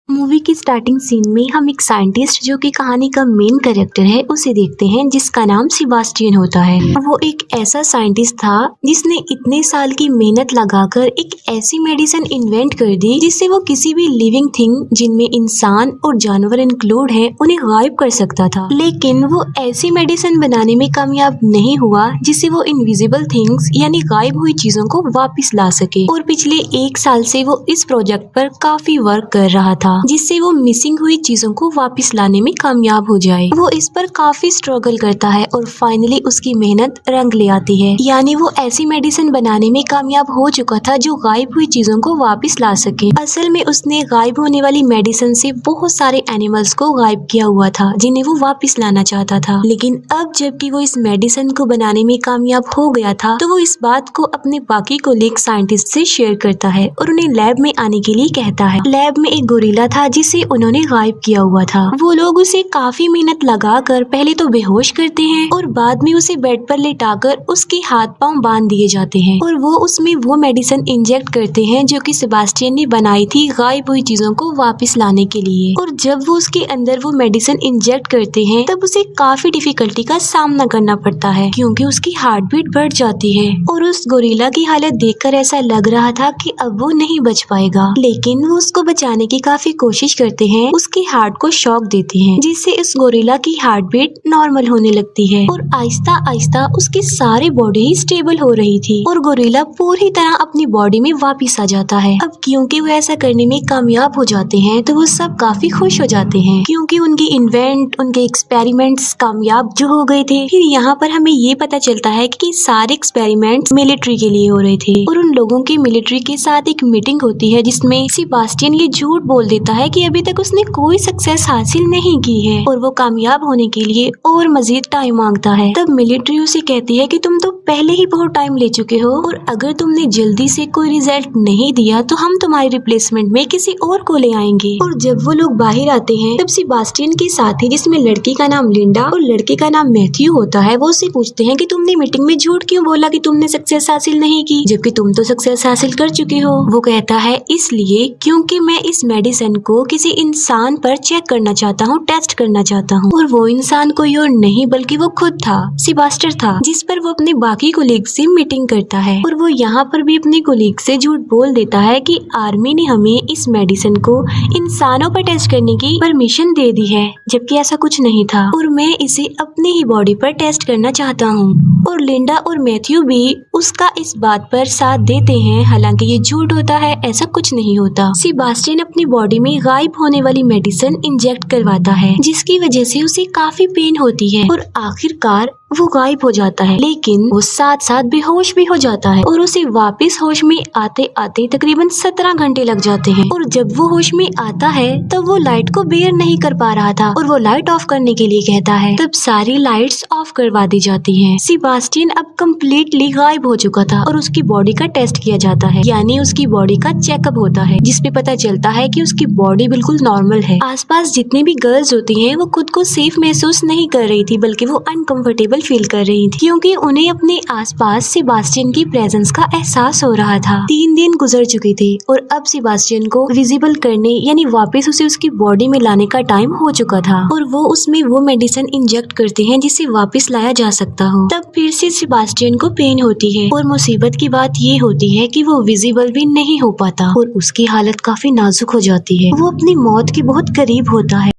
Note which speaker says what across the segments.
Speaker 1: Movie की starting scene में हम एक साइंटिस्ट जो कि कहानी का मेन कैरेक्टर है उसे देखते हैं, जिसका नाम सेबास्टियन होता है। वो एक ऐसा साइंटिस्ट था जिसने इतने साल की मेहनत लगाकर एक ऐसी मेडिसिन इन्वेंट कर दी जिससे वो किसी भी लिविंग थिंग, जिनमें इंसान और जानवर इंक्लूड है, उन्हें गायब कर सकता था। लेकिन वो ऐसी मेडिसिन बनाने में कामयाब नहीं हुआ जिससे वो इनविजिबल थिंग्स यानी गायब हुई चीजों को वापस ला सके। और पिछले 1 साल से वो इस प्रोजेक्ट पर काफी वर्क कर रहा था जिससे वो मिसिंग हुई चीजों को वापस लाने में कामयाब हो जाए। वो इस पर काफी स्ट्रगल करता है और फाइनली उसकी मेहनत रंग ले आती है, यानी वो ऐसी मेडिसिन बनाने में कामयाब हो चुका था जो गायब हुई चीजों को वापस ला सके। असल में उसने गायब होने वाली मेडिसिन से बहुत सारे एनिमल्स को गायब किया हुआ था जिन्हें वो वापस लाना चाहता था। लेकिन अब जबकि वो इस मेडिसिन को बनाने में कामयाब हो गया था तो वो इस बात को अपने बाकी कोलीग साइंटिस्ट से शेयर करता है और उन्हें लैब में आने के लिए कहता है। लैब में एक गोरिल्ला था जिसे उन्होंने गायब किया हुआ था। वो लोग उसे काफी मेहनत लगाकर पहले तो बेहोश करते हैं और बाद में उसे बेड पर लेटाकर उसके हाथ पांव बांध दिए जाते हैं और वो उसमें वो मेडिसिन इंजेक्ट करते हैं जो कि सेबास्टियन ने बनाई थी गायब हुई चीजों को वापस लाने के लिए। और जब वो उसके अंदर वो मेडिसिन इंजेक्ट करते हैं तब उसे काफी डिफिकल्टी का सामना करना पड़ता है क्योंकि उसकी हार्ट बीट बढ़ जाती है और उस गोरिल्ला की हालत देखकर ऐसा लग रहा था कि अब वो नहीं बच पाएगा। लेकिन वो उसको बचाने की काफी कोशिश करते हैं, उसके हार्ट को शॉक देते हैं जिससे इस गोरिल्ला की हार्ट बीट नॉर्मल होने लगती है और आहिस्ता आहिस्ता उसकी सारी बॉडी स्टेबल हो रही थी और गोरिल्ला पूरी तरह अपनी बॉडी में वापस आ जाता है। अब क्योंकि वो ऐसा करने में कामयाब हो जाते हैं तो वो सब काफी खुश हो जाते हैं क्योंकि उनके इन्वेंट, उनके एक्सपेरिमेंट्स कामयाब जो हो गए थे। फिर यहाँ पर हमें ये पता चलता है कि सारे एक्सपेरिमेंट्स मिलिट्री के लिए हो रहे थे और उन लोगों की मिलिट्री के साथ एक मीटिंग होती है जिसमें सेबास्टियन ये झूठ बोल देता है कि अभी तक उसने कोई सक्सेस हासिल नहीं की है और वो कामयाब होने के लिए और मजीद टाइम मांगता है। तब मिलिट्री उसे कहती है कि तुम तो पहले ही बहुत टाइम ले चुके हो और अगर तुमने जल्दी से कोई रिजल्ट नहीं दिया तो हम तुम्हारे रिप्लेसमेंट में किसी और को ले आएंगे। और जब वो लोग बाहर आते हैं तब सेबास्टियन के साथी, जिसमें लड़की का नाम लिंडा और लड़के का नाम मैथ्यू होता है, वो उससे पूछते हैं कि तुमने मीटिंग में झूठ क्यों बोला कि तुमने सक्सेस हासिल नहीं की जबकि तुम तो सक्सेस हासिल कर चुके हो। वो कहता है इसलिए क्योंकि मैं इस मेडिसिन को किसी इंसान पर चेक करना चाहता हूँ, टेस्ट करना चाहता हूँ। और वो इंसान कोई और नहीं बल्कि वो खुद था, सेबास्टियन था, जिस पर वो अपने बाकी कोलीग से मीटिंग करता है। और वो यहाँ पर भी अपने कोलीग से झूठ बोल देता है कि आर्मी ने हमें इस मेडिसिन को इंसानों पर टेस्ट करने की परमिशन दे दी है जबकि ऐसा कुछ नहीं था और मैं इसे अपनी ही बॉडी पर टेस्ट करना चाहता हूँ। और लिंडा और मैथ्यू भी उसका इस बात पर साथ देते हैं, हालांकि ये झूठ होता है, ऐसा कुछ नहीं होता। सेबास्टियन अपनी बॉडी में गायब होने वाली मेडिसिन इंजेक्ट करवाता है जिसकी वजह से उसे काफी पेन होती है और आखिरकार वो गायब हो जाता है। लेकिन वो साथ साथ बेहोश भी हो जाता है और उसे वापस होश में आते आते तकरीबन 17 घंटे लग जाते हैं। और जब वो होश में आता है तब वो लाइट को बेयर नहीं कर पा रहा था और वो लाइट ऑफ करने के लिए कहता है। तब सारी लाइट्स ऑफ करवा दी जाती हैं। सेबास्टियन अब कम्प्लीटली गायब हो चुका था और उसकी बॉडी का टेस्ट किया जाता है, यानी उसकी बॉडी का चेकअप होता है जिसपे पता चलता है कि उसकी बॉडी बिल्कुल नॉर्मल है। आसपास जितनी भी गर्ल्स होती हैं वो खुद को सेफ महसूस नहीं कर रही थी बल्कि वो अनकंफर्टेबल फील कर रही थी क्योंकि उन्हें अपने आसपास सेबास्टियन की प्रेजेंस का एहसास हो रहा था। 3 दिन गुजर चुके थे और अब सेबास्टियन को विजिबल करने यानी वापस उसे उसकी बॉडी में लाने का टाइम हो चुका था और वो उसमें वो मेडिसिन इंजेक्ट करते हैं जिसे वापस लाया जा सकता हो। तब फिर से सेबास्टियन को पेन होती है और मुसीबत की बात ये होती है कि वो विजिबल भी नहीं हो पाता और उसकी हालत काफी नाजुक हो जाती है। वो अपनी मौत के बहुत करीब होता है।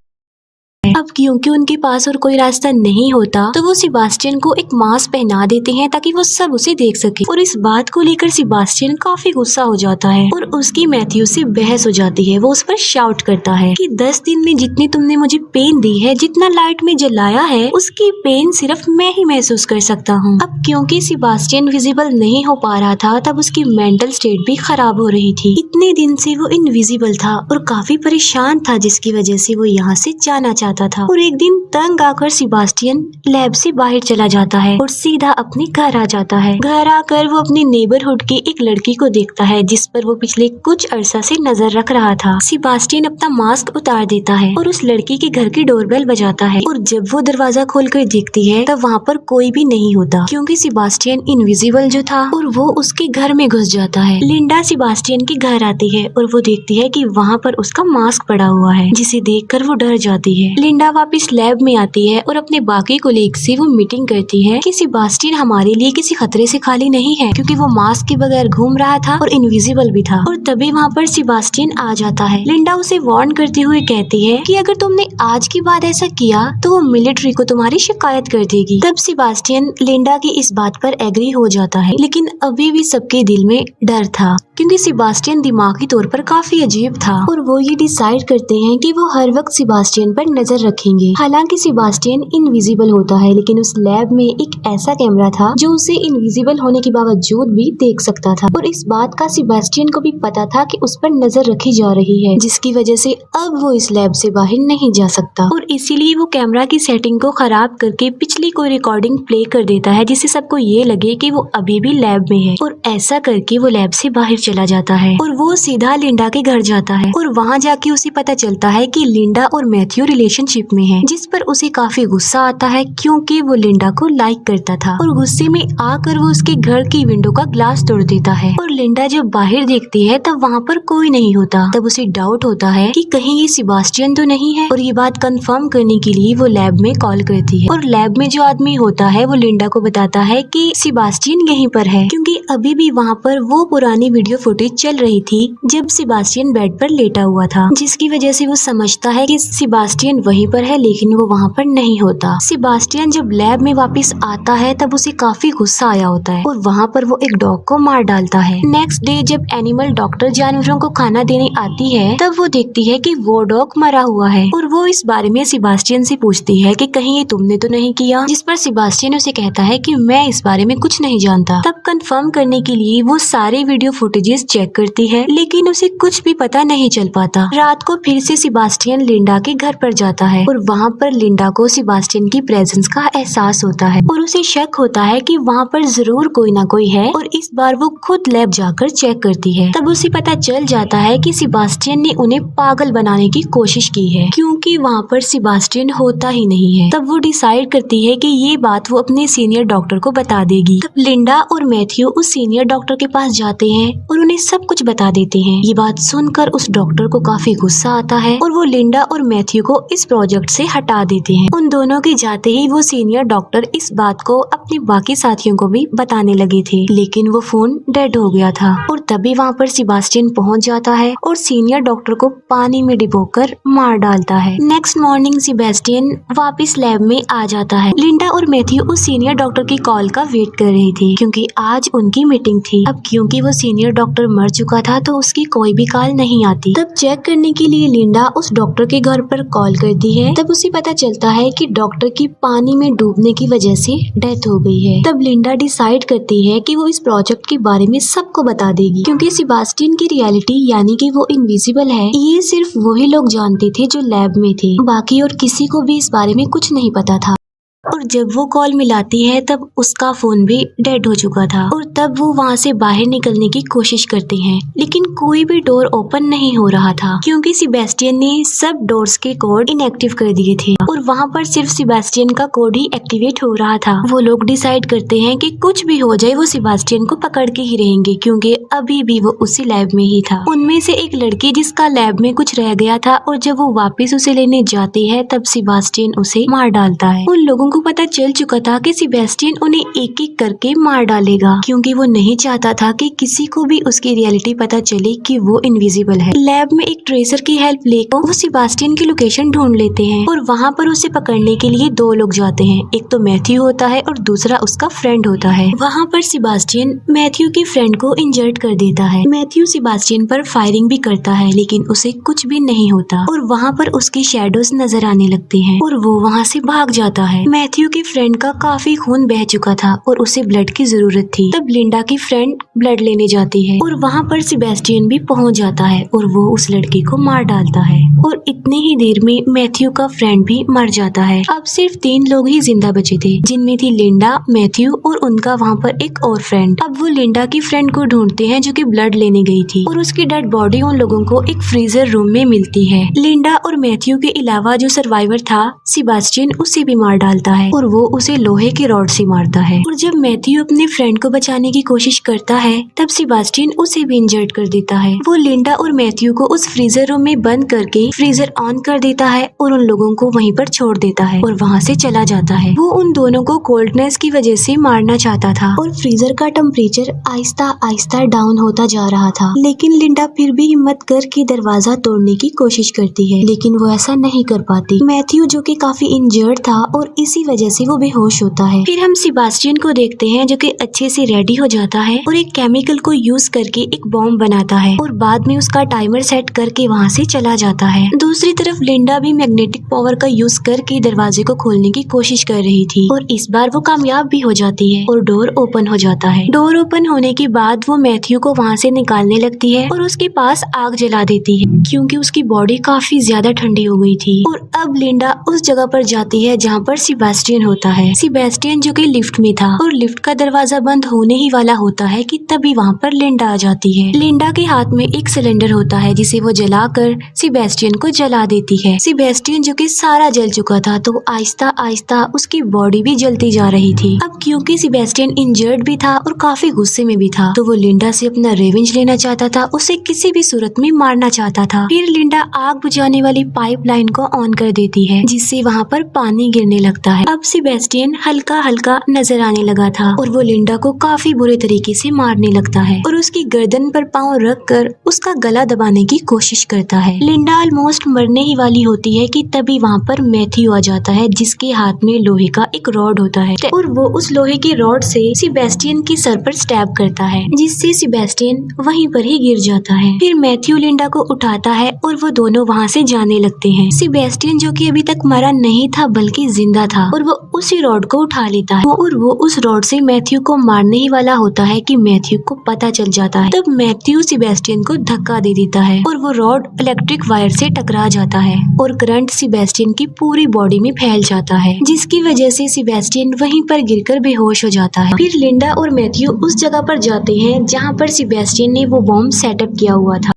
Speaker 1: अब क्योंकि उनके पास और कोई रास्ता नहीं होता तो वो सेबास्टियन को एक मास्क पहना देते हैं ताकि वो सब उसे देख सके और इस बात को लेकर सेबास्टियन काफी गुस्सा हो जाता है और उसकी मैथ्यू से बहस हो जाती है। वो उस पर शाउट करता है कि 10 दिन में जितनी तुमने मुझे पेन दी है, जितना लाइट में जलाया है, उसकी पेन सिर्फ मैं ही महसूस कर सकता हूँ। अब क्योंकि सेबास्टियन विजिबल नहीं हो पा रहा था तब उसकी मेंटल स्टेट भी खराब हो रही थी। इतने दिन से वो इनविजिबल था और काफी परेशान था जिसकी वजह से वो यहाँ से जाना चाहता चाहता था। और एक दिन तंग आकर सेबास्टियन लैब से बाहर चला जाता है और सीधा अपने घर आ जाता है। घर आकर वो अपनी नेबरहुड की एक लड़की को देखता है जिस पर वो पिछले कुछ अरसा से नजर रख रहा था। सेबास्टियन अपना मास्क उतार देता है और उस लड़की के घर की डोरबेल बजाता है और जब वो दरवाजा खोलकर देखती है तब वहाँ पर कोई भी नहीं होता क्योंकि सेबास्टियन इनविजिबल जो था और वो उसके घर में घुस जाता है। लिंडा सेबास्टियन के घर आती है और वो देखती है कि वहाँ पर उसका मास्क पड़ा हुआ है जिसे देखकर वो डर जाती है। लिंडा वापस लैब में आती है और अपने बाकी कोलीग से वो मीटिंग करती है कि सेबास्टियन हमारे लिए किसी खतरे से खाली नहीं है क्योंकि वो मास्क के बगैर घूम रहा था और इनविजिबल भी था। और तभी वहाँ पर सेबास्टियन आ जाता है। लिंडा उसे वार्न करते हुए कहती है कि अगर तुमने आज के बाद ऐसा किया तो वो मिलिट्री को तुम्हारी शिकायत कर देगी। तब सेबास्टियन लिंडा की इस बात पर एग्री हो जाता है, लेकिन अभी भी सबके दिल में डर था क्योंकि सेबास्टियन दिमागी तौर पर काफी अजीब था और वो ये डिसाइड करते हैं कि वो हर वक्त सेबास्टियन पर नजर रखेंगे। हालांकि सेबास्टियन इनविजिबल होता है लेकिन उस लैब में एक ऐसा कैमरा था जो उसे इनविजिबल होने के बावजूद भी देख सकता था और इस बात का सेबास्टियन को भी पता था कि उस पर नजर रखी जा रही है, जिसकी वजह से अब वो इस लैब से बाहर नहीं जा सकता और इसीलिए वो कैमरा की सेटिंग को खराब करके पिछली कोई रिकॉर्डिंग प्ले कर देता है जिससे सबको ये लगे कि वो अभी भी लैब में है। और ऐसा करके वो लैब से बाहर चला जाता है और वो सीधा लिंडा के घर जाता है और वहाँ जाके उसे पता चलता है कि लिंडा और मैथ्यू रिलेशनशिप में है, जिस पर उसे काफी गुस्सा आता है क्योंकि वो लिंडा को लाइक करता था और गुस्से में आकर वो उसके घर की विंडो का ग्लास तोड़ देता है। और लिंडा जब बाहर देखती है तब वहाँ पर कोई नहीं होता। तब उसे डाउट होता है कि कहीं ये सेबास्टियन तो नहीं है और ये बात कंफर्म करने के लिए वो लैब में कॉल करती है और लैब में जो आदमी होता है वो लिंडा को बताता है कि सेबास्टियन यहीं पर है क्योंकि अभी भी वहाँ पर वो पुरानी वीडियो फुटेज चल रही थी जब सेबास्टियन बेड पर लेटा हुआ था, जिसकी वजह से वो समझता है कि सेबास्टियन वहीं पर है लेकिन वो वहाँ पर नहीं होता। सेबास्टियन जब लैब में वापस आता है तब उसे काफी गुस्सा आया होता है और वहाँ पर वो एक डॉग को मार डालता है। नेक्स्ट डे जब एनिमल डॉक्टर जानवरों को खाना देने आती है तब वो देखती है कि वो डॉग मरा हुआ है और वो इस बारे में सेबास्टियन से पूछती है कि कहीं ये तुमने तो नहीं किया, जिस पर सेबास्टियन उसे कहता है कि मैं इस बारे में कुछ नहीं जानता। तब कंफर्म करने के लिए वो सारे वीडियो फुटेजेस चेक करती है लेकिन उसे कुछ भी पता नहीं चल पाता। रात को फिर से सेबास्टियन लिंडा के घर पर जाता है और वहाँ पर लिंडा को सेबास्टियन की प्रेजेंस का एहसास होता है और उसे शक होता है कि वहाँ पर जरूर कोई ना कोई है और इस बार वो खुद लैब जाकर चेक करती है। तब उसे पता चल जाता है कि सेबास्टियन ने उन्हें पागल बनाने की कोशिश की है क्योंकि वहाँ पर सेबास्टियन होता ही नहीं है। तब वो डिसाइड करती है कि ये बात वो अपने सीनियर डॉक्टर को बता देगी। तब लिंडा और मैथ्यू उस सीनियर डॉक्टर के पास जाते हैं और उन्हें सब कुछ बता देते हैं। ये बात सुनकर उस डॉक्टर को काफी गुस्सा आता है और वो लिंडा और मैथ्यू को इस प्रोजेक्ट से हटा देते हैं। उन दोनों के जाते ही वो सीनियर डॉक्टर इस बात को अपने बाकी साथियों को भी बताने लगे थे लेकिन वो फोन डेड हो गया था और तभी वहाँ पर सेबास्टियन पहुँच जाता है और सीनियर डॉक्टर को पानी में डुबोकर मार डालता है। नेक्स्ट मॉर्निंग सेबास्टियन वापस लैब में आ जाता है। लिंडा और मैथ्यू उस सीनियर डॉक्टर की कॉल का वेट कर रहे थे क्योंकि आज उनकी मीटिंग थी। अब क्योंकि वो सीनियर डॉक्टर मर चुका था तो उसकी कोई भी कॉल नहीं आती। तब चेक करने के लिए लिंडा उस डॉक्टर के घर पर कॉल करती है। तब उसे पता चलता है कि डॉक्टर की पानी में डूबने की वजह से डेथ हो गई है। तब लिंडा डिसाइड करती है कि वो इस प्रोजेक्ट के बारे में सबको बता देगी क्योंकि सेबास्टियन की रियलिटी यानी कि वो इनविजिबल है ये सिर्फ वही लोग जानते थे जो लैब में थे, बाकी और किसी को भी इस बारे में कुछ नहीं पता था। और जब वो कॉल मिलाती है तब उसका फोन भी डेड हो चुका था और तब वो वहाँ से बाहर निकलने की कोशिश करते हैं लेकिन कोई भी डोर ओपन नहीं हो रहा था क्योंकि सेबास्टियन ने सब डोर्स के कोड इनएक्टिव कर दिए थे और वहाँ पर सिर्फ सेबास्टियन का कोड ही एक्टिवेट हो रहा था। वो लोग डिसाइड करते हैं कि कुछ भी हो जाए वो सेबास्टियन को पकड़ के ही रहेंगे क्योंकि अभी भी वो उसी लैब में ही था। उनमें से एक लड़की जिसका लैब में कुछ रह गया था और जब वो वापिस उसे लेने जाती है तब सेबास्टियन उसे मार डालता है। उन लोगों को पता चल चुका था कि सेबास्टियन उन्हें एक एक करके मार डालेगा क्योंकि वो नहीं चाहता था कि किसी को भी उसकी रियलिटी पता चले कि वो इनविजिबल है। लैब में एक ट्रेसर की हेल्प लेकर वो सेबास्टियन की लोकेशन ढूंढ लेते हैं और वहाँ पर उसे पकड़ने के लिए दो लोग जाते हैं। एक तो मैथ्यू होता है और दूसरा उसका फ्रेंड होता है। वहाँ पर सेबास्टियन मैथ्यू के फ्रेंड को इंजर्ड कर देता है। मैथ्यू सेबास्टियन पर फायरिंग भी करता है लेकिन उसे कुछ भी नहीं होता और वहाँ पर उसके शैडोज नजर आने लगते हैं और वो वहाँ से भाग जाता है। मैथ्यू के फ्रेंड का काफी खून बह चुका था और उसे ब्लड की जरूरत थी। तब लिंडा की फ्रेंड ब्लड लेने जाती है और वहाँ पर सेबेस्टियन भी पहुँच जाता है और वो उस लड़की को मार डालता है और इतनी ही देर में मैथ्यू का फ्रेंड भी मर जाता है। अब सिर्फ 3 लोग ही जिंदा बचे थे, जिनमें थी लिंडा, मैथ्यू और उनका वहाँ पर एक और फ्रेंड। अब वो लिंडा की फ्रेंड को ढूंढते हैं जो कि ब्लड लेने गई थी और उसकी डेड बॉडी उन लोगों को एक फ्रीजर रूम में मिलती है। लिंडा और मैथ्यू के अलावा जो सर्वाइवर था सेबेस्टियन उसे भी मार डालता है और वो उसे लोहे के रॉड से मारता है। और जब मैथ्यू अपने फ्रेंड को बचाने की कोशिश करता है तब सेबेस्टियन उसे भी इंजर्ड कर देता है। वो लिंडा और मैथ्यू को उस फ्रीजर रूम में बंद करके फ्रीजर ऑन कर देता है और उन लोगों को वहीं पर छोड़ देता है और वहाँ से चला जाता है। वो उन दोनों को कोल्डनेस की वजह से मारना चाहता था और फ्रीजर का टेम्परेचर आहिस्ता आहिस्ता डाउन होता जा रहा था, लेकिन लिंडा फिर भी हिम्मत करके दरवाजा तोड़ने की कोशिश करती है, लेकिन वो ऐसा नहीं कर पाती। मैथ्यू जो कि काफी इंजर्ड था और इसी वजह से वो बेहोश होता है। फिर हम सेबेस्टियन को देखते हैं जो कि अच्छे से रेडी हो जाता है और एक केमिकल को यूज करके एक बॉम्ब बनाता है और बाद में उसका टाइमर सेट करके वहाँ से चला जाता है। दूसरी तरफ लिंडा भी मैग्नेटिक पावर का यूज करके दरवाजे को खोलने की कोशिश कर रही थी और इस बार वो कामयाब भी हो जाती है और डोर ओपन हो जाता है। डोर ओपन होने के बाद वो मैथ्यू को वहाँ से निकालने लगती है और उसके पास आग जला देती है क्योंकि उसकी बॉडी काफी ज्यादा ठंडी हो गई थी। और अब लिंडा उस जगह पर जाती है जहाँ पर सेबेस्टियन होता है। सेबेस्टियन जो कि लिफ्ट में था और लिफ्ट का दरवाजा बंद होने ही वाला होता है कि तभी वहाँ पर लिंडा आ जाती है। लिंडा के हाथ में एक सिलेंडर होता है जिसे वो जलाकर सेबेस्टियन को जला देती है। सेबेस्टियन जो कि सारा जल चुका था तो आहिस्ता आहिस्ता उसकी बॉडी भी जलती जा रही थी। अब क्योंकि सेबेस्टियन इंजर्ड भी था और काफी गुस्से में भी था तो वो लिंडा से अपना रिवेंज लेना चाहता था, उसे किसी भी सूरत में मारना चाहता था। फिर लिंडा आग बुझाने वाली पाइपलाइन को ऑन कर देती है जिससे वहाँ पर पानी गिरने लगता है। अब सेबेस्टियन हल्का हल्का नजर आने लगा था और वो लिंडा को काफी बुरे तरीके से मारने लगता है और उसकी गर्दन पर पाँव रख कर उसका गला दबाने की कोशिश करता है। लिंडा ऑलमोस्ट मरने ही वाली होती है कि तभी वहाँ पर मैथ्यू आ जाता है जिसके हाथ में लोहे का एक रॉड होता है और वो उस लोहे के रॉड से सेबेस्टियन के सर पर स्टैब करता है जिससे सेबेस्टियन वहीं पर ही गिर जाता है। फिर मैथ्यू लिंडा को उठाता है और वो दोनों वहाँ से जाने लगते हैं। सेबेस्टियन जो कि अभी तक मरा नहीं था बल्कि जिंदा था और वो उसी रॉड को उठा लेता है और वो उस रॉड से मैथ्यू को मारने ही वाला होता है कि मैथ्यू को पता चल जाता है। तब मैथ्यू सेबेस्टियन को धक्का दे देता है और वो रॉड इलेक्ट्रिक वायर से टकरा जाता है और करंट सेबेस्टियन की पूरी बॉडी में फैल जाता है जिसकी वजह से सेबेस्टियन वहीं पर गिरकर बेहोश हो जाता है। फिर लिंडा और मैथ्यू उस जगह पर जाते हैं जहाँ पर सेबेस्टियन ने वो बॉम्ब सेटअप किया हुआ था।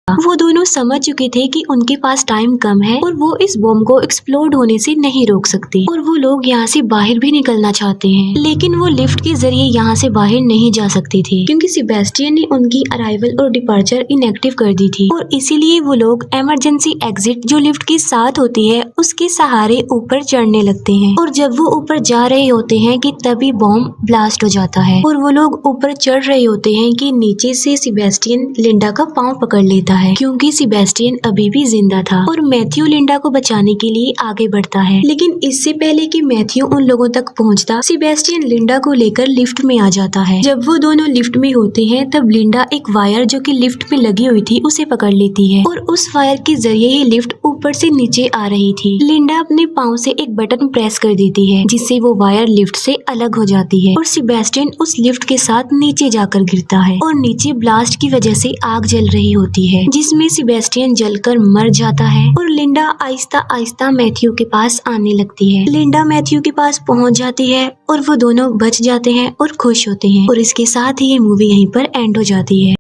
Speaker 1: वो दोनों समझ चुके थे कि उनके पास टाइम कम है और वो इस बॉम्ब को एक्सप्लोड होने से नहीं रोक सकते और वो लोग यहाँ से बाहर भी निकलना चाहते हैं, लेकिन वो लिफ्ट के जरिए यहाँ से बाहर नहीं जा सकते थे क्योंकि सेबेस्टियन ने उनकी अराइवल और डिपार्चर इनएक्टिव कर दी थी और इसीलिए वो लोग इमरजेंसी एग्जिट जो लिफ्ट के साथ होती है उसके सहारे ऊपर चढ़ने लगते हैं और जब वो ऊपर जा रहे होते हैं कि तभी बॉम्ब ब्लास्ट हो जाता है और वो लोग ऊपर चढ़ रहे होते हैं कि नीचे से सेबेस्टियन लिंडा का पाँव पकड़ लेता है क्योंकि सेबेस्टियन अभी भी जिंदा था और मैथ्यू लिंडा को बचाने के लिए आगे बढ़ता है। लेकिन इससे पहले कि मैथ्यू उन लोगों तक पहुंचता, सेबेस्टियन लिंडा को लेकर लिफ्ट में आ जाता है। जब वो दोनों लिफ्ट में होते हैं तब लिंडा एक वायर जो कि लिफ्ट में लगी हुई थी उसे पकड़ लेती है और उस वायर के जरिए ही लिफ्ट ऊपर से नीचे आ रही थी। लिंडा अपने पाँव से एक बटन प्रेस कर देती है जिससे वो वायर लिफ्ट से अलग हो जाती है और सेबेस्टियन उस लिफ्ट के साथ नीचे जाकर गिरता है और नीचे ब्लास्ट की वजह से आग जल रही होती है जिसमें सेबेस्टियन जलकर मर जाता है और लिंडा आहिस्ता आहिस्ता मैथ्यू के पास आने लगती है। लिंडा मैथ्यू के पास पहुंच जाती है और वो दोनों बच जाते हैं और खुश होते हैं और इसके साथ ही ये मूवी यहीं पर एंड हो जाती है।